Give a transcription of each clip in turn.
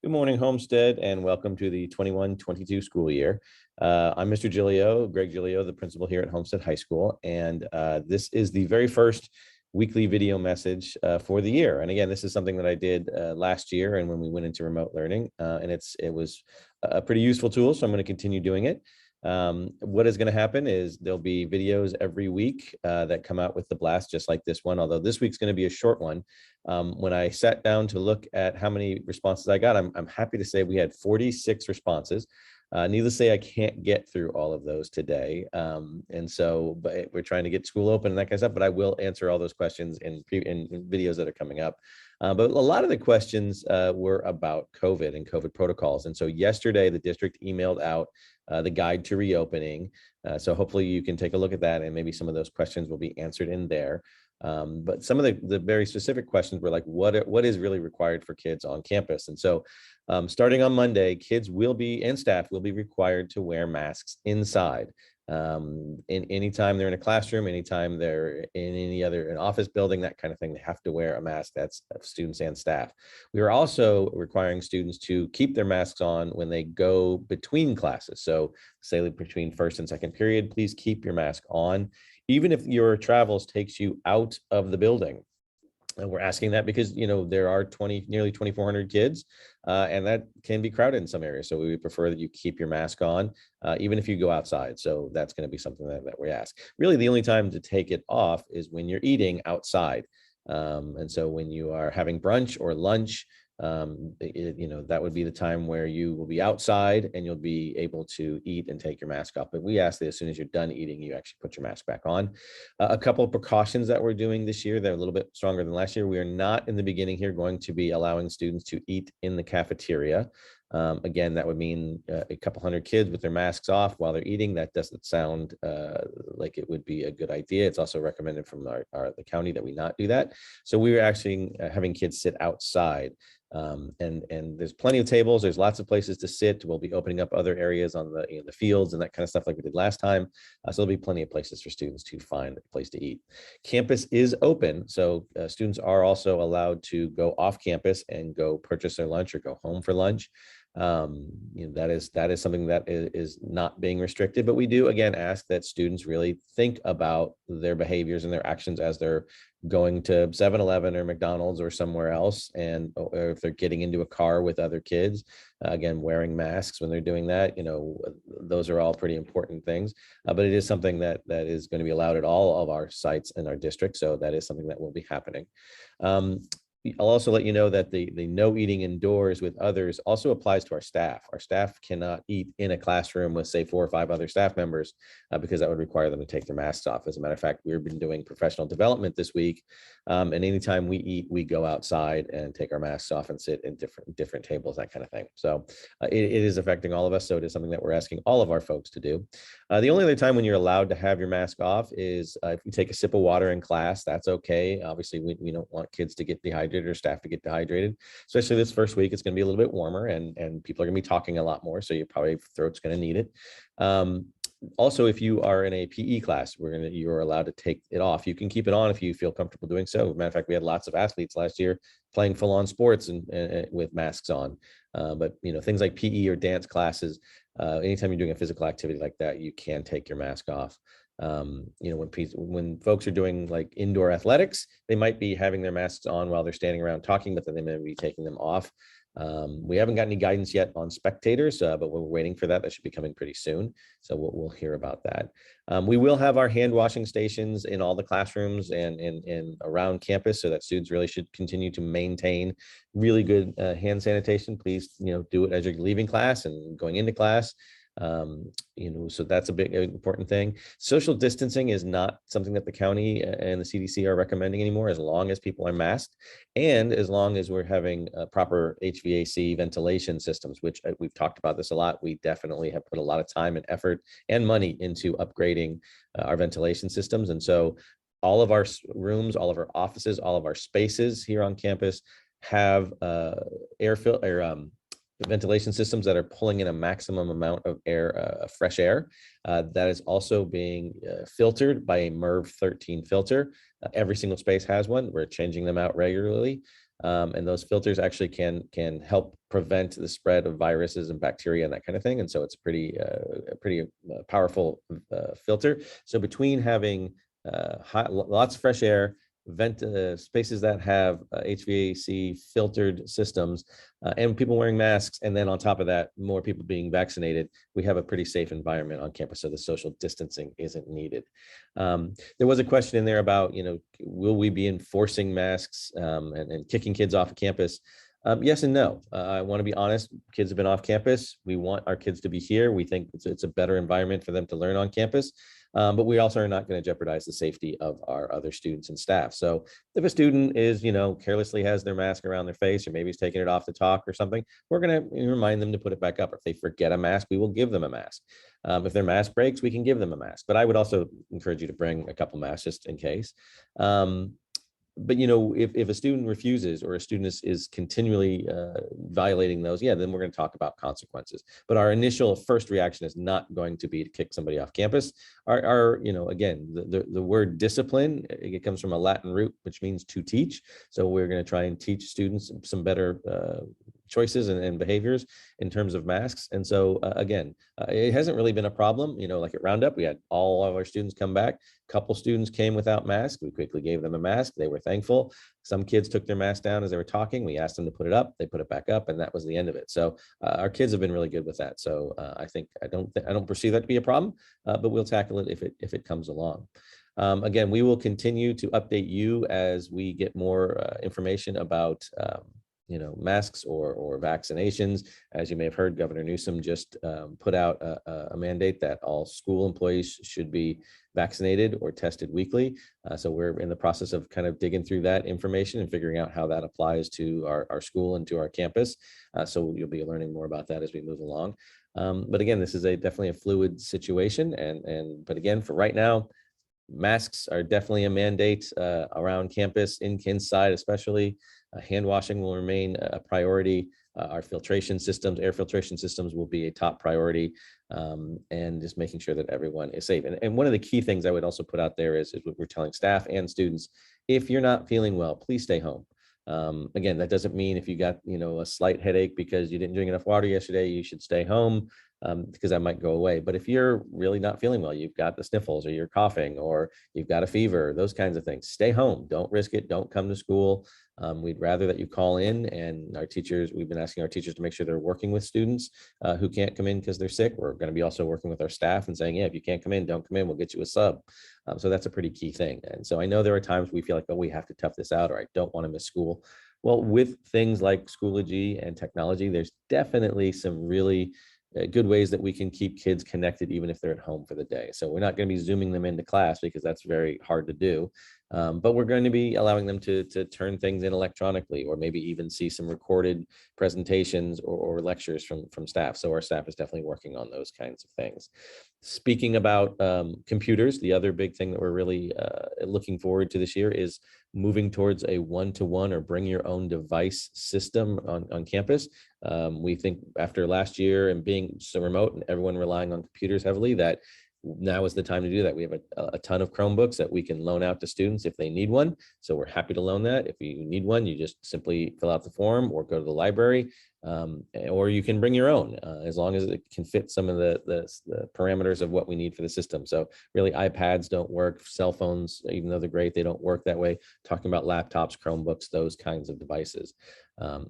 Good morning, Homestead, and welcome to the 21-22 school year. I'm Mr. Giglio, Greg Giglio, the principal here at Homestead High School, and this is the very first weekly video message for the year. And again, this is something that I did last year and when we went into remote learning, and it was a pretty useful tool, so I'm going to continue doing it. What is going to happen is there'll be videos every week that come out with the blast, just like this one, although this week's going to be a short one. When I sat down to look at how many responses I got, I'm happy to say we had 46 responses. Needless to say, I can't get through all of those today. And so, but we're trying to get school open and that kind of stuff, but I will answer all those questions in videos that are coming up. But a lot of the questions were about COVID and COVID protocols. And so yesterday, the district emailed out the guide to reopening. So hopefully you can take a look at that and maybe some of those questions will be answered in there. But some of the very specific questions were like, what is really required for kids on campus? And so starting on Monday, kids will be, and staff will be required to wear masks inside. Anytime they're in a classroom, anytime they're in an office building, that kind of thing, they have to wear a mask. That's students and staff. We are also requiring students to keep their masks on when they go between classes. So say between first and second period, please keep your mask on, even if your travels takes you out of the building. And we're asking that because, there are nearly 2,400 kids, and that can be crowded in some areas. So we would prefer that you keep your mask on, even if you go outside. So that's going to be something that we ask. Really, the only time to take it off is when you're eating outside. And so when you are having brunch or lunch, that would be the time where you will be outside and you'll be able to eat and take your mask off. But we ask that as soon as you're done eating, you actually put your mask back on. A couple of precautions that we're doing this year, they're a little bit stronger than last year. We are not in the beginning here going to be allowing students to eat in the cafeteria. Again, that would mean a couple hundred kids with their masks off while they're eating. That doesn't sound like it would be a good idea. It's also recommended from the county that we not do that. So we were actually having kids sit outside. And there's plenty of tables. There's lots of places to sit. We'll be opening up other areas on the fields and that kind of stuff like we did last time. So there'll be plenty of places for students to find a place to eat. Campus is open, so students are also allowed to go off campus and go purchase their lunch or go home for lunch. That is something that is not being restricted, but we do again ask that students really think about their behaviors and their actions as they're going to 7-Eleven or McDonald's or somewhere else, or if they're getting into a car with other kids, again, wearing masks when they're doing that. Those are all pretty important things, but it is something that is going to be allowed at all of our sites in our district. So that is something that will be happening. I'll also let you know that the no eating indoors with others also applies to our staff. Our staff cannot eat in a classroom with, say, 4 or 5 other staff members because that would require them to take their masks off. As a matter of fact, we've been doing professional development this week, and anytime we eat, we go outside and take our masks off and sit in different tables, that kind of thing. So it is affecting all of us. So it is something that we're asking all of our folks to do. The only other time when you're allowed to have your mask off is if you take a sip of water in class. That's okay. Obviously, we don't want kids to get dehydrated or staff to get dehydrated, especially this first week. It's going to be a little bit warmer and people are going to be talking a lot more, so your throat's going to need it. Also, if you are in a PE class, you're allowed to take it off. You can keep it on if you feel comfortable doing so. As a matter of fact, we had lots of athletes last year playing full-on sports and with masks on. But things like PE or dance classes, anytime you're doing a physical activity like that, you can take your mask off. When folks are doing like indoor athletics, they might be having their masks on while they're standing around talking, but then they may be taking them off. We haven't got any guidance yet on spectators, but we're waiting for that. That should be coming pretty soon. So we'll hear about that. We will have our hand washing stations in all the classrooms and around campus, so that students really should continue to maintain really good hand sanitation. Please, do it as you're leaving class and going into class. So that's a big important thing. Social distancing is not something that the county and the CDC are recommending anymore, as long as people are masked and as long as we're having proper HVAC ventilation systems, which we've talked about this a lot. We definitely have put a lot of time and effort and money into upgrading our ventilation systems. And so all of our rooms, all of our offices, all of our spaces here on campus have ventilation systems that are pulling in a maximum amount of air, fresh air. That is also being filtered by a MERV 13 filter. Every single space has one. We're changing them out regularly. And those filters actually can help prevent the spread of viruses and bacteria and that kind of thing. And so it's a pretty powerful filter. So between having lots of fresh air, spaces that have HVAC filtered systems, and people wearing masks, and then on top of that, more people being vaccinated, we have a pretty safe environment on campus, so the social distancing isn't needed. There was a question in there about, will we be enforcing masks and kicking kids off of campus? Yes and no. I want to be honest. Kids have been off campus. We want our kids to be here. We think it's a better environment for them to learn on campus. But we also are not going to jeopardize the safety of our other students and staff. So if a student is, carelessly has their mask around their face, or maybe he's taking it off to talk or something, we're going to remind them to put it back up. If they forget a mask, we will give them a mask. If their mask breaks, we can give them a mask. But I would also encourage you to bring a couple masks just in case. But if a student refuses, or a student is continually violating those, then we're going to talk about consequences. But our initial first reaction is not going to be to kick somebody off campus. Again, the word discipline, it comes from a Latin root, which means to teach. So we're going to try and teach students some better choices and behaviors in terms of masks. And so again, it hasn't really been a problem. Like at Roundup, we had all of our students come back. A couple students came without masks. We quickly gave them a mask. They were thankful. Some kids took their mask down as they were talking. We asked them to put it up. They put it back up, and that was the end of it. So our kids have been really good with that. So I don't perceive that to be a problem, but we'll tackle it if it comes along. Again, we will continue to update you as we get more information about masks or vaccinations. As you may have heard, Governor Newsom just put out a mandate that all school employees should be vaccinated or tested weekly. So we're in the process of kind of digging through that information and figuring out how that applies to our school and to our campus. So you'll be learning more about that as we move along. But again, this is definitely a fluid situation. But again, for right now, masks are definitely a mandate around campus, inside especially. Hand washing will remain a priority. Our filtration systems, air filtration systems, will be a top priority, and just making sure that everyone is safe. And one of the key things I would also put out there is what we're telling staff and students: if you're not feeling well, please stay home. Again, that doesn't mean if you got a slight headache because you didn't drink enough water yesterday, you should stay home, because that might go away. But if you're really not feeling well, you've got the sniffles, or you're coughing, or you've got a fever, those kinds of things, stay home. Don't risk it. Don't come to school. We'd rather that you call in, and we've been asking our teachers to make sure they're working with students who can't come in because they're sick. We're going to be also working with our staff and saying, if you can't come in, don't come in. We'll get you a sub. So that's a pretty key thing. And so I know there are times we feel like, we have to tough this out, or I don't want to miss school. Well, with things like Schoology and technology, there's definitely some really good ways that we can keep kids connected even if they're at home for the day. So we're not going to be zooming them into class, because that's very hard to do. But we're going to be allowing them to turn things in electronically, or maybe even see some recorded presentations or lectures from staff. So our staff is definitely working on those kinds of things. Speaking about computers, the other big thing that we're really looking forward to this year is moving towards a one-to-one or bring your own device system on campus. We think after last year and being so remote and everyone relying on computers heavily, that now is the time to do that. We have a ton of Chromebooks that we can loan out to students if they need one. So we're happy to loan that. If you need one, you just simply fill out the form or go to the library, or you can bring your own, as long as it can fit some of the parameters of what we need for the system. So really, iPads don't work. Cell phones, even though they're great, they don't work that way. Talking about laptops, Chromebooks, those kinds of devices.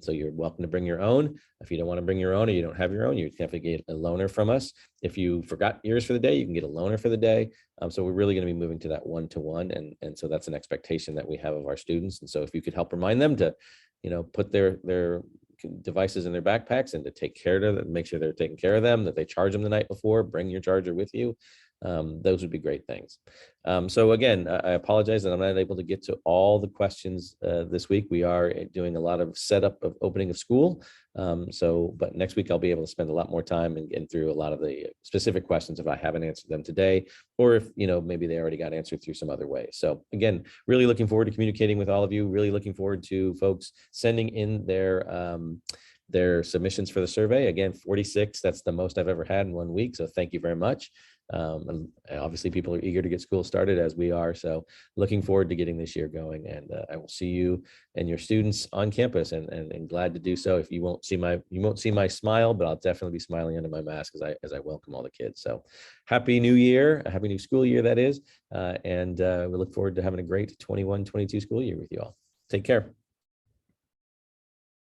So you're welcome to bring your own. If you don't want to bring your own, or you don't have your own, you definitely get a loaner from us. If you forgot yours for the day, you can get a loaner for the day. So we're really going to be moving to that one-to-one, and so that's an expectation that we have of our students. And so if you could help remind them to, put their devices in their backpacks and to take care of them, make sure they're taking care of them, that they charge them the night before, bring your charger with you. Those would be great things. So again, I apologize that I'm not able to get to all the questions this week. We are doing a lot of setup of opening of school. But next week I'll be able to spend a lot more time and getting through a lot of the specific questions if I haven't answered them today, or if, maybe they already got answered through some other way. So again, really looking forward to communicating with all of you, really looking forward to folks sending in their submissions for the survey. Again, 46, that's the most I've ever had in 1 week. So thank you very much. And obviously people are eager to get school started, as we are. So looking forward to getting this year going, and I will see you and your students on campus, and glad to do so. If you won't see my smile, but I'll definitely be smiling under my mask as I welcome all the kids. So happy new year, a happy new school year, that is. And we look forward to having a great 21-22 school year with you all. Take care.